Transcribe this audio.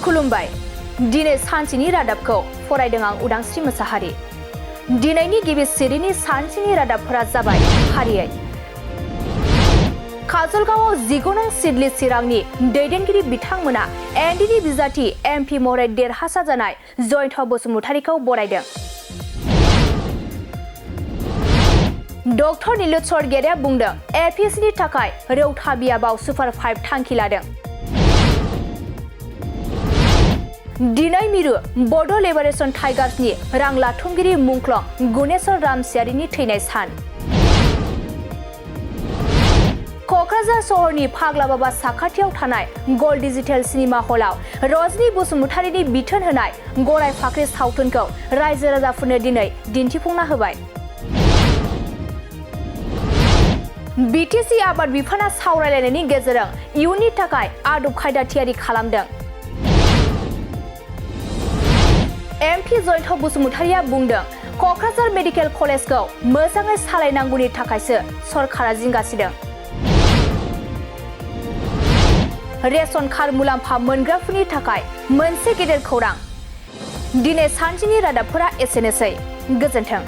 खुलुमबाय दिनै सानसेनि रादाबखौ फरायदों आं उदांस्रि मोसाहारि। दिनैनि गिबि सिरिनि सानसेनि रादाबफोरा जाबाय फारियै काजलगावआव 19 नं सिडली चिरांनि दैदेनगिरि बिथांमोना एनडिनि बिजाथि एमपि महरै देरहासार जानाय जयन्त बसुमतारीखौ बरायदों। डक्टर नीलुत सरगेरेया बुंदों एपिएससिनि थाखाय रौता बियाबाव सुपार 5 थांखि लादों। दिनै मिरु बड' लिबारेशन टाइगार्सनि रां लाथुमगिरि मुंख्लं गुनेश्वर रामसियारिनि थैनाय सान। क'क्राझार सहरनि फाग्लाबाबा साखाथियाव थानाय गल्ड डिजिटेल सिनेमा हलाव रजनी बसुमतारीनि बिथोन होनाय गराय फाख्रि सावथुनखौ रायजो राजाफोरनो दिनै दिन्थिफुंना होबाय। बिटिसि आबाद बिफाना सावरायलायनायनि गेजेरजों इयुननि थाखाय आदब खायदा थियारि खालामदों। एमपि जयन्त बसुमतारीया बुंदों क'क्राझार मेडिकेल कलेजखौ मोजाङै सालायनांगौनि थाखायसो सरकारा जिंगासिदों। रेशन कार्ड मुलाम्फा मोनग्राफोरनि थाखाय मोनसे गेदेर खौरां। दिनै सानसेनि रादाबफोरा एसेनोसै। गोजोन्थों।